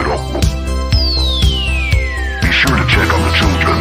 It All. Be sure to check on the children.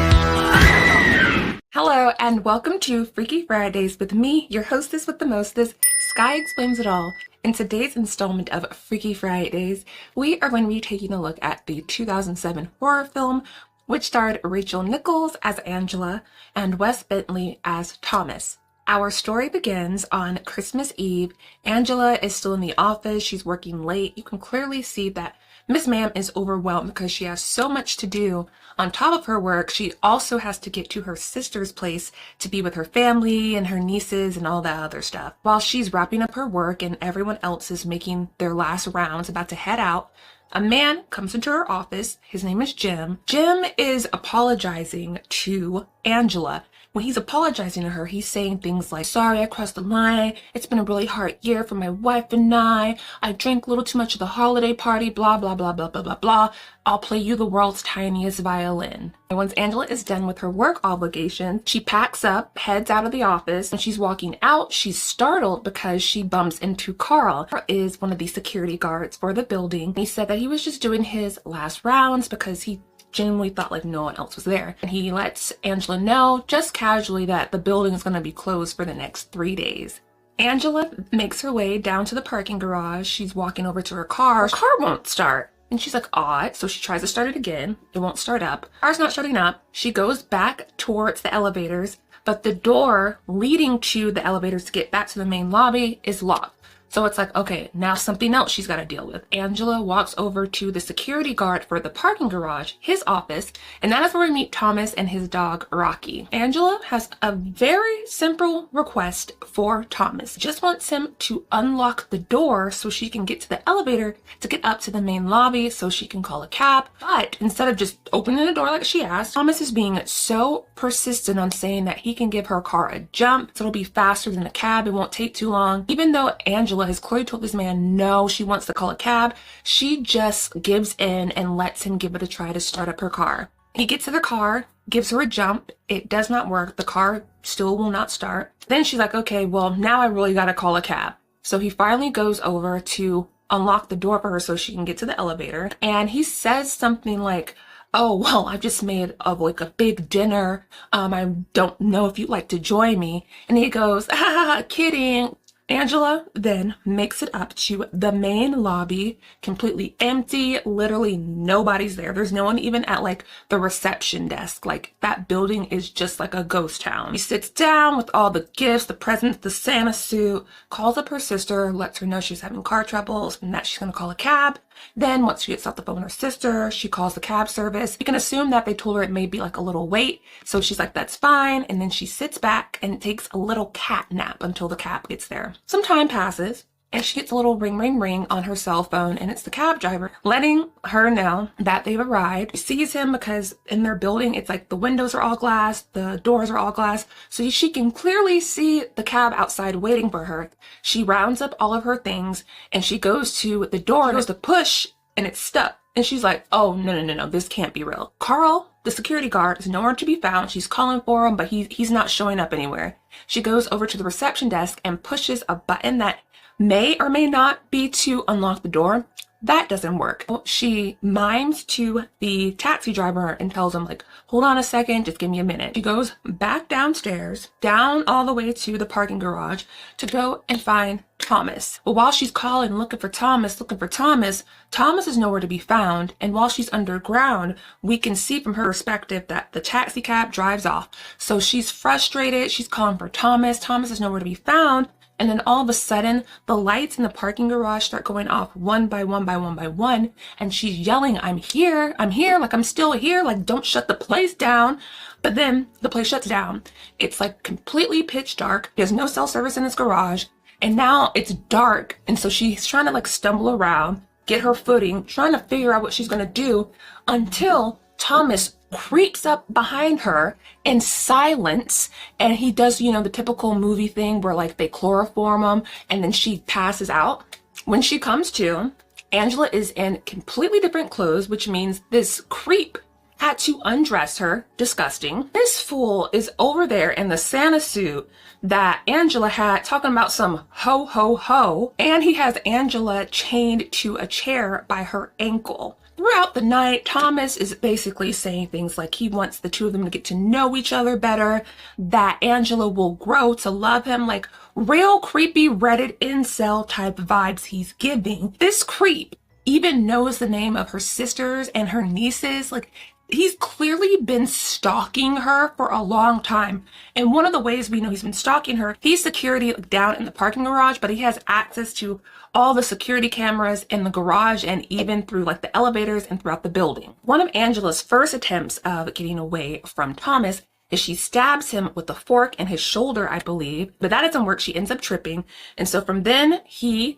Hello and welcome to Freaky Fridays with me, your hostess with the mostest, Skyy Explains It All. In today's installment of Freaky Fridays, we are going to be taking a look at the 2007 horror film, which starred Rachel Nichols as Angela and Wes Bentley as Thomas. Our story begins on Christmas Eve. Angela is still in the office. She's working late. You can clearly see that Miss Ma'am is overwhelmed because she has so much to do. On top of her work, she also has to get to her sister's place to be with her family and her nieces and all that other stuff. While she's wrapping up her work and everyone else is making their last rounds, about to head out, a man comes into her office. His name is Jim. Jim is apologizing to Angela. When he's apologizing to her, he's saying things like, "Sorry, I crossed the line. It's been a really hard year for my wife and I. I drank a little too much at the holiday party, blah, blah, blah, blah, blah, blah, blah. I'll play you the world's tiniest violin." And once Angela is done with her work obligation, she packs up, heads out of the office. When she's walking out, she's startled because she bumps into Carl. Carl is one of the security guards for the building. He said that he was just doing his last rounds because he genuinely thought like no one else was there. And he lets Angela know just casually that the building is going to be closed for the next 3 days. Angela makes her way down to the parking garage. She's walking over to her car. Her car won't start. And she's like, odd. So she tries to start it again. It won't start up. Car's not starting up. She goes back towards the elevators, but the door leading to the elevators to get back to the main lobby is locked. So it's like, okay, now something else she's got to deal with. Angela walks over to the security guard for the parking garage, his office, and that is where we meet Thomas and his dog, Rocky. Angela has a very simple request for Thomas. Just wants him to unlock the door so she can get to the elevator to get up to the main lobby so she can call a cab. But instead of just opening the door like she asked, Thomas is being so persistent on saying that he can give her car a jump, so it'll be faster than a cab. It won't take too long. Even though Angela has clearly told this man no, she wants to call a cab, she just gives in and lets him give it a try to start up her car. He gets to the car, gives her a jump. It does not work. The car still will not start. Then she's like, okay, well, now I really got to call a cab. So he finally goes over to unlock the door for her so she can get to the elevator. And he says something like, "Oh, well, I just made a big dinner. I don't know if you'd like to join me." And he goes, "Ah, kidding." Angela then makes it up to the main lobby, completely empty. Literally nobody's there. There's no one even at like the reception desk. Like that building is just like a ghost town. She sits down with all the gifts, the presents, the Santa suit, calls up her sister, lets her know she's having car troubles and that she's going to call a cab. Then once she gets off the phone with her sister, she calls the cab service. You can assume that they told her it may be like a little wait. So she's like, that's fine. And then she sits back and takes a little cat nap until the cab gets there. Some time passes and she gets a little ring, ring, ring on her cell phone, and it's the cab driver letting her know that they've arrived. She sees him because in their building, it's like the windows are all glass, the doors are all glass, so she can clearly see the cab outside waiting for her. She rounds up all of her things and she goes to the door, goes to push, and it's stuck. And she's like, oh, no, this can't be real. Carl, the security guard, is nowhere to be found. She's calling for him, but he's not showing up anywhere. She goes over to the reception desk and pushes a button that may or may not be to unlock the door. That doesn't work. She mimes to the taxi driver and tells him like, hold on a second, just give me a minute. She goes back downstairs, down all the way to the parking garage to go and find Thomas. But while she's calling, looking for Thomas is nowhere to be found. And while she's underground, we can see from her perspective that the taxi cab drives off. So she's frustrated. She's calling for Thomas. Thomas is nowhere to be found. And then all of a sudden, the lights in the parking garage start going off one by one by one by one. And she's yelling, I'm here, like I'm still here, like don't shut the place down. But then the place shuts down. It's like completely pitch dark. There's no cell service in this garage. And now it's dark. And so she's trying to like stumble around, get her footing, trying to figure out what she's going to do until Thomas creeps up behind her in silence, and he does, the typical movie thing where like they chloroform him and then she passes out. When she comes to, Angela is in completely different clothes, which means this creep had to undress her. Disgusting. This fool is over there in the Santa suit that Angela had, talking about some ho ho ho, and he has Angela chained to a chair by her ankle. Throughout the night, Thomas is basically saying things like he wants the two of them to get to know each other better, that Angela will grow to love him, like real creepy Reddit incel type vibes he's giving. This creep even knows the name of her sisters and her nieces. Like, he's clearly been stalking her for a long time. And one of the ways we know he's been stalking her, he's security down in the parking garage, but he has access to all the security cameras in the garage and even through like the elevators and throughout the building. One of Angela's first attempts of getting away from Thomas is she stabs him with a fork in his shoulder, I believe, but that doesn't work. She ends up tripping. And so from then,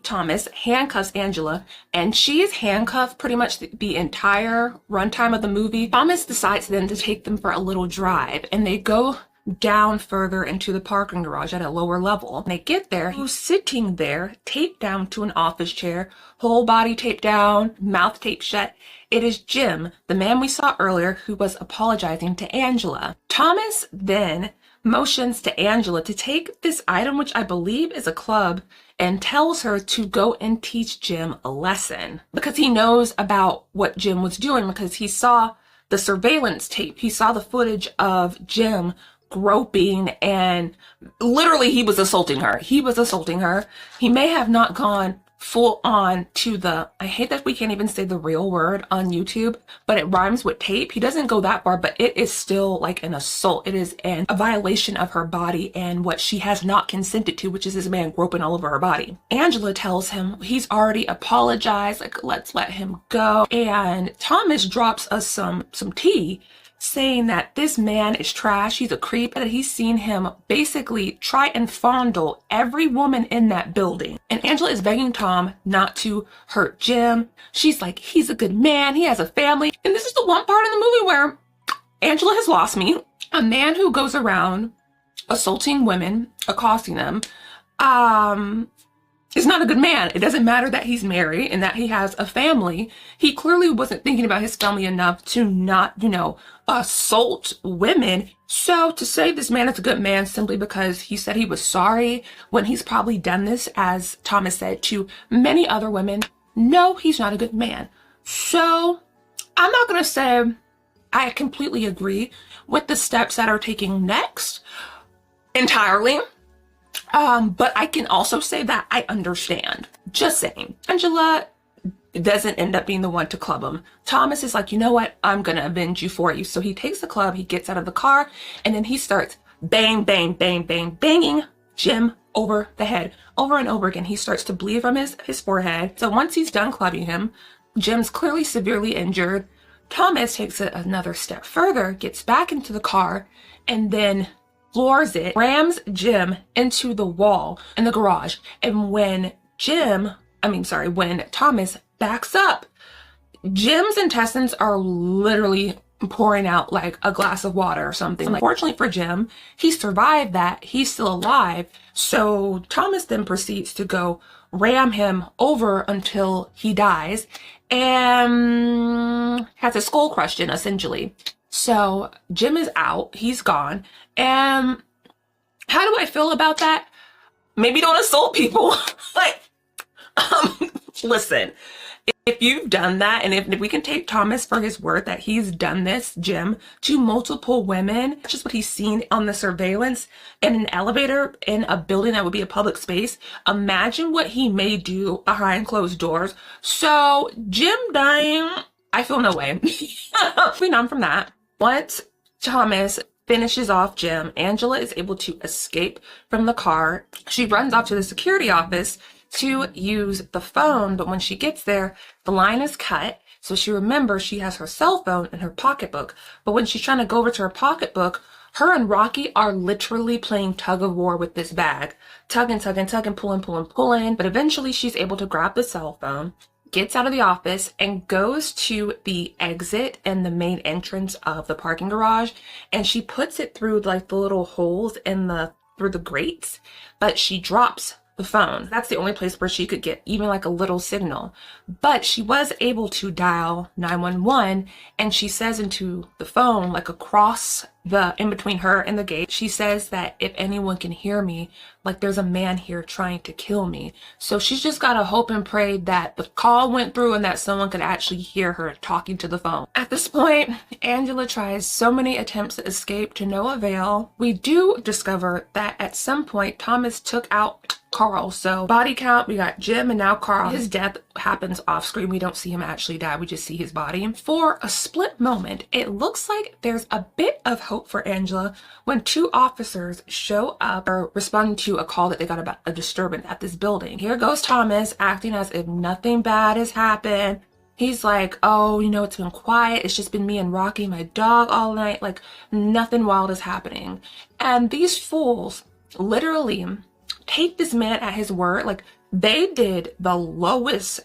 Thomas, handcuffs Angela, and she is handcuffed pretty much the entire runtime of the movie. Thomas decides then to take them for a little drive, and they go down further into the parking garage at a lower level. When they get there, he's sitting there, taped down to an office chair, whole body taped down, mouth taped shut. It is Jim, the man we saw earlier, who was apologizing to Angela. Thomas then motions to Angela to take this item, which I believe is a club, and tells her to go and teach Jim a lesson, because he knows about what Jim was doing, because he saw the surveillance tape. He saw the footage of Jim groping, and literally he was assaulting her. He was assaulting her. He may have not gone full on to the, I hate that we can't even say the real word on YouTube, but it rhymes with tape. He doesn't go that far, but it is still like an assault. It is a violation of her body and what she has not consented to, which is this man groping all over her body. Angela tells him he's already apologized, like, let's let him go. And Thomas drops us some tea, saying that this man is trash, he's a creep, that he's seen him basically try and fondle every woman in that building. And Angela is begging Tom not to hurt Jim. She's like, he's a good man, he has a family. And this is the one part in the movie where Angela has lost me. A man who goes around assaulting women, accosting them, is not a good man. It doesn't matter that he's married and that he has a family. He clearly wasn't thinking about his family enough to not, assault women. So to say this man is a good man simply because he said he was sorry when he's probably done this, as Thomas said, to many other women, no, he's not a good man. So I'm not going to say I completely agree with the steps that are taking next entirely. But I can also say that I understand. Just saying. Angela doesn't end up being the one to club him. Thomas is like, you know what? I'm going to avenge you for you. So he takes the club, he gets out of the car, and then he starts bang, bang, bang, bang, banging Jim over the head over and over again. He starts to bleed from his forehead. So once he's done clubbing him, Jim's clearly severely injured. Thomas takes it another step further, gets back into the car, and then floors it, rams Jim into the wall in the garage. And when Thomas backs up, Jim's intestines are literally pouring out like a glass of water or something. Like, fortunately for Jim, he survived that. He's still alive. So Thomas then proceeds to go ram him over until he dies and has his skull crushed in, essentially. So Jim is out, he's gone. And how do I feel about that? Maybe don't assault people. Listen, if you've done that, and if we can take Thomas for his word that he's done this, Jim, to multiple women, just what he's seen on the surveillance in an elevator in a building that would be a public space, imagine what he may do behind closed doors. So Jim dying, I feel no way. Moving on from that, once Thomas finishes off Jim, Angela is able to escape from the car. She runs off to the security office to use the phone, but when she gets there, the line is cut. So she remembers she has her cell phone in her pocketbook. But when she's trying to go over to her pocketbook, her and Rocky are literally playing tug of war with this bag. Tugging, pulling. But eventually she's able to grab the cell phone, gets out of the office, and goes to the exit and the main entrance of the parking garage. And she puts it through like the little holes in through the grates, but she drops the phone. That's the only place where she could get even like a little signal. But she was able to dial 911, and she says into the phone, like across in between her and the gate, she says that if anyone can hear me, like there's a man here trying to kill me. So she's just gotta hope and pray that the call went through and that someone could actually hear her talking to the phone. At this point, Angela tries so many attempts to escape to no avail. We do discover that at some point Thomas took out Carl. So body count, we got Jim and now Carl. His death happens off screen. We don't see him actually die. We just see his body. For a split moment, it looks like there's a bit of hope for Angela when two officers show up or responding to a call that they got about a disturbance at this building. Here goes Thomas acting as if nothing bad has happened. He's like, oh, you know, it's been quiet. It's just been me and Rocky, my dog, all night. Like nothing wild is happening. And these fools literally take this man at his word. Like they did the lowest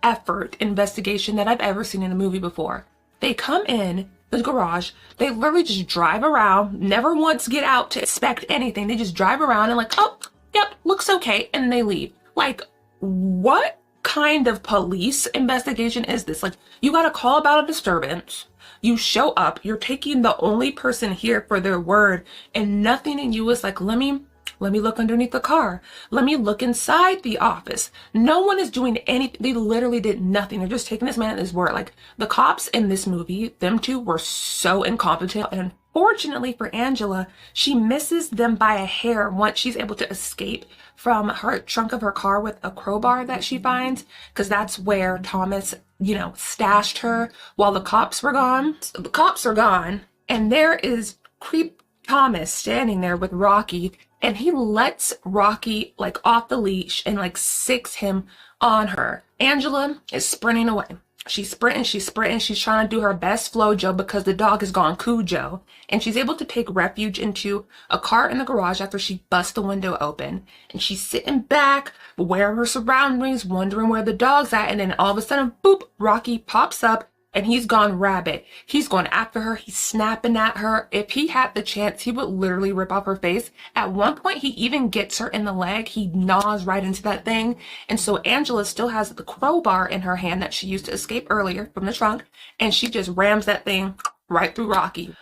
effort investigation that I've ever seen in a movie before. They come in the garage, they literally just drive around, never once get out to inspect anything. They just drive around and like, oh, yep, looks okay, and they leave. Like, what kind of police investigation is this? Like, you got a call about a disturbance, you show up, you're taking the only person here for their word, and nothing in you is like, let me look underneath the car. Let me look inside the office. No one is doing anything. They literally did nothing. They're just taking this man at his word. Like the cops in this movie, them two were so incompetent. And unfortunately for Angela, she misses them by a hair once she's able to escape from her trunk of her car with a crowbar that she finds, because that's where Thomas, you know, stashed her while the cops were gone. So the cops are gone, and there is creep Thomas standing there with Rocky, and he lets Rocky like off the leash and like sicks him on her. Angela is sprinting away. She's sprinting, she's trying to do her best flojo because the dog has gone 𝐤𝐲, and she's able to take refuge into a car in the garage after she busts the window open. And she's sitting back, aware of her surroundings, wondering where the dog's at, and then all of a sudden, boop, Rocky pops up. And he's gone rabid. He's going after her. He's snapping at her. If he had the chance, he would literally rip off her face. At one point, he even gets her in the leg. He gnaws right into that thing. And so Angela still has the crowbar in her hand that she used to escape earlier from the trunk. And she just rams that thing right through Rocky.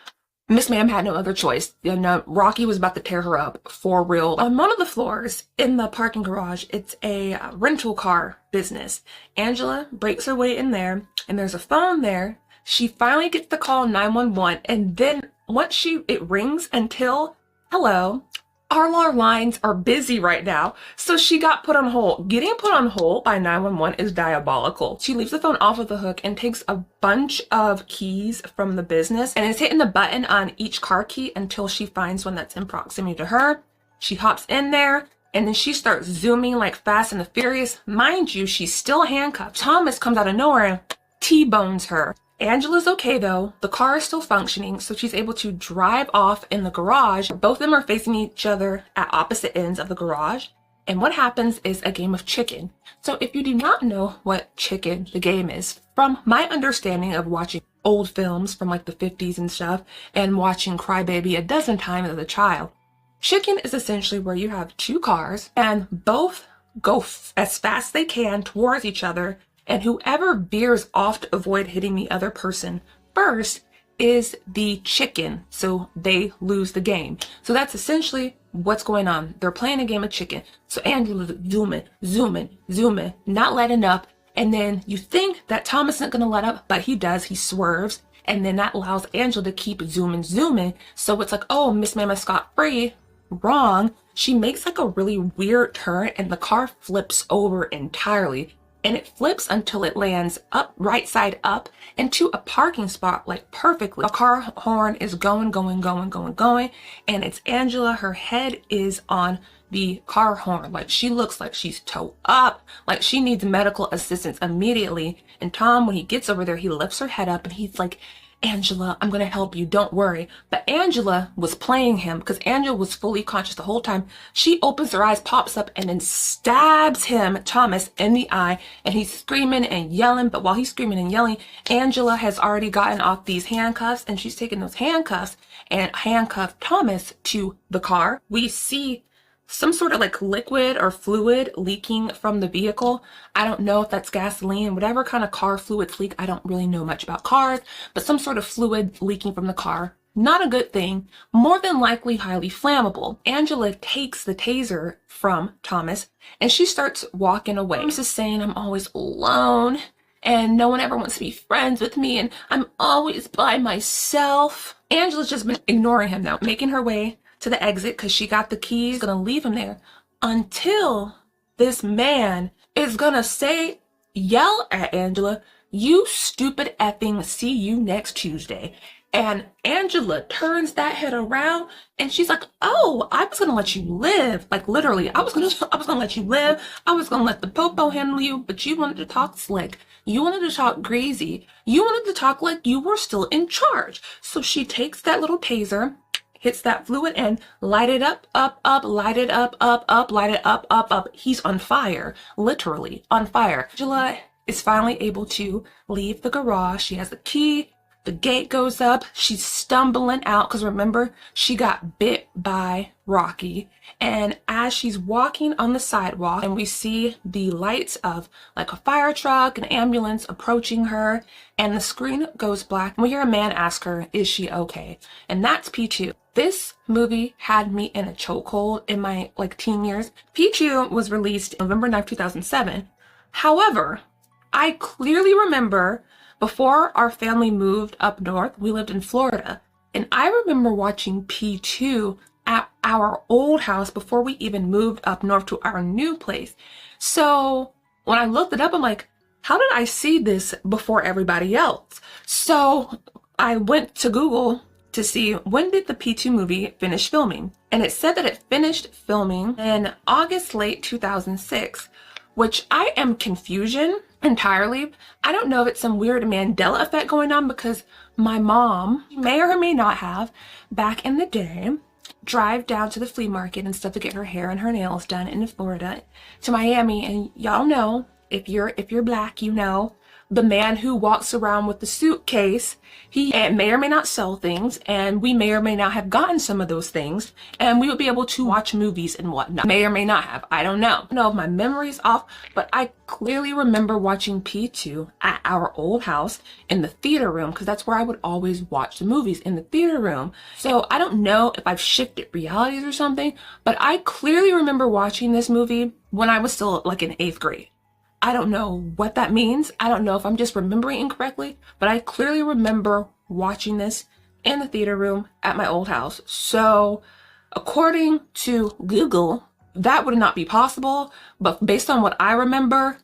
Miss Ma'am had no other choice. You know, Rocky was about to tear her up for real. On one of the floors in the parking garage, it's a rental car business. Angela breaks her way in there, and there's a phone there. She finally gets the call 911, and then once it rings until, hello, our lines are busy right now. So she got put on hold. Getting put on hold by 911 is diabolical. She leaves the phone off of the hook and takes a bunch of keys from the business and is hitting the button on each car key until she finds one that's in proximity to her. She hops in there, and then she starts zooming like Fast and the Furious. Mind you, she's still handcuffed. Thomas comes out of nowhere and T-bones her. Angela's okay though. The car is still functioning, so she's able to drive off in the garage. Both of them are facing each other at opposite ends of the garage. And what happens is a game of chicken. So if you do not know what chicken the game is, from my understanding of watching old films from like the 50s and stuff, and watching Crybaby a dozen times as a child, chicken is essentially where you have two cars and both go as fast as they can towards each other, and whoever veers off to avoid hitting the other person first is the chicken, so they lose the game. So that's essentially what's going on. They're playing a game of chicken. So Angela's zooming, not letting up. And then you think that Thomas isn't going to let up, but he does. He swerves. And then that allows Angela to keep zooming. So it's like, oh, Miss Ma'am is scot-free. Wrong. She makes like a really weird turn, and the car flips over entirely. And it flips until it lands up, right side up, into a parking spot, like perfectly. A car horn is going, and it's Angela. Her head is on the car horn. Like, she looks like she's towed up, like she needs medical assistance immediately. And Tom, when he gets over there, he lifts her head up and he's like, Angela, I'm gonna help you, don't worry. But Angela was playing him because Angela was fully conscious the whole time. She opens her eyes, pops up, and then stabs him, Thomas, in the eye, and he's screaming and yelling. But while he's screaming and yelling, Angela has already gotten off these handcuffs, and she's taken those handcuffs and handcuffed Thomas to the car. We see some sort of like liquid or fluid leaking from the vehicle. I don't know if that's gasoline, whatever kind of car fluids leak. I don't really know much about cars, but some sort of fluid leaking from the car. Not a good thing, more than likely highly flammable. Angela takes the taser from Thomas and she starts walking away. Thomas is saying, I'm always alone and no one ever wants to be friends with me and I'm always by myself. Angela's just been ignoring him now, making her way to the exit because she got the keys, gonna leave him there until this man is gonna yell at Angela, you stupid effing, see you next Tuesday. And Angela turns that head around and she's like, oh, I was gonna let you live. Like literally, I was gonna let you live. I was gonna let the popo handle you, but you wanted to talk slick. You wanted to talk greasy. You wanted to talk like you were still in charge. So she takes that little taser, hits that fluid and light it up, light it up, light it up. He's on fire, literally on fire. Angela is finally able to leave the garage. She has the key. The gate goes up. She's stumbling out because remember, she got bit by Rocky. And as she's walking on the sidewalk and we see the lights of like a fire truck, an ambulance approaching her, and the screen goes black, and we hear a man ask her, is she okay? And that's P2. This movie had me in a chokehold in my like teen years. P2 was released November 9th, 2007. However, I clearly remember before our family moved up north, we lived in Florida. And I remember watching P2 at our old house before we even moved up north to our new place. So when I looked it up, I'm like, how did I see this before everybody else? So I went to Google to see when did the P2 movie finish filming. And it said that it finished filming in August late 2006, which I am confusion entirely. I don't know if it's some weird Mandela effect going on because my mom may or may not have back in the day drive down to the flea market and stuff to get her hair and her nails done in Florida to Miami. And y'all know, if you're black, you know, the man who walks around with the suitcase, he may or may not sell things, and we may or may not have gotten some of those things, and we would be able to watch movies and whatnot. May or may not have, I don't know. I don't know if my memory's off, but I clearly remember watching P2 at our old house in the theater room, because that's where I would always watch the movies, in the theater room. So I don't know if I've shifted realities or something, but I clearly remember watching this movie when I was still like in 8th grade. I don't know what that means. I don't know if I'm just remembering incorrectly, but I clearly remember watching this in the theater room at my old house. So according to Google, that would not be possible. But based on what I remember,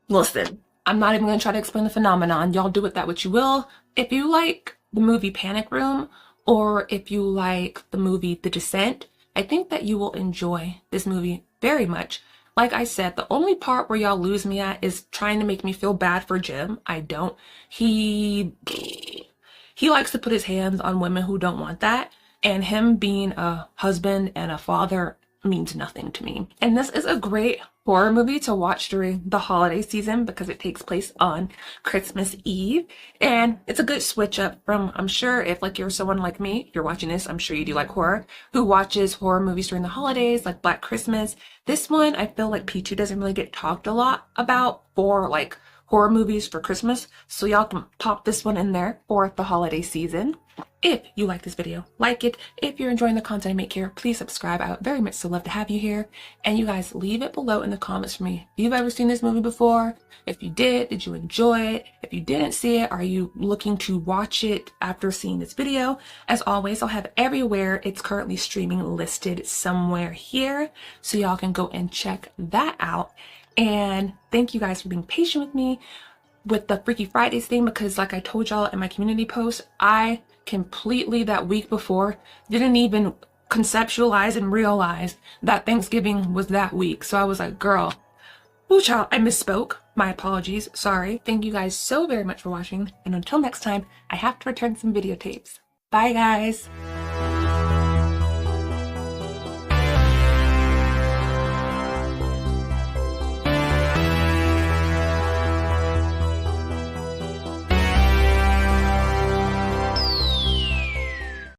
listen, I'm not even going to try to explain the phenomenon. Y'all do with that what you will. If you like the movie Panic Room, or if you like the movie The Descent, I think that you will enjoy this movie very much. Like I said, the only part where y'all lose me at is trying to make me feel bad for Jim. I don't. He likes to put his hands on women who don't want that. And him being a husband and a father means nothing to me. And this is a great horror movie to watch during the holiday season because it takes place on Christmas Eve. And it's a good switch up from, I'm sure if like you're someone like me, if you're watching this, I'm sure you do like horror, who watches horror movies during the holidays like Black Christmas. This one, I feel like P2 doesn't really get talked a lot about for like horror movies for Christmas. So y'all can pop this one in there for the holiday season. If you like this video, like it. If you're enjoying the content I make here, please subscribe. I would very much so love to have you here. And you guys leave it below in the comments for me. If you've ever seen this movie before, if you did you enjoy it? If you didn't see it, are you looking to watch it after seeing this video? As always, I'll have everywhere it's currently streaming listed somewhere here. So y'all can go and check that out. And thank you guys for being patient with me with the Freaky Fridays thing, because like I told y'all in my community post, I completely that week before didn't even conceptualize and realize that Thanksgiving was that week. So I was like, girl, ooh child, I misspoke. My apologies. Sorry. Thank you guys so very much for watching. And until next time, I have to return some videotapes. Bye guys.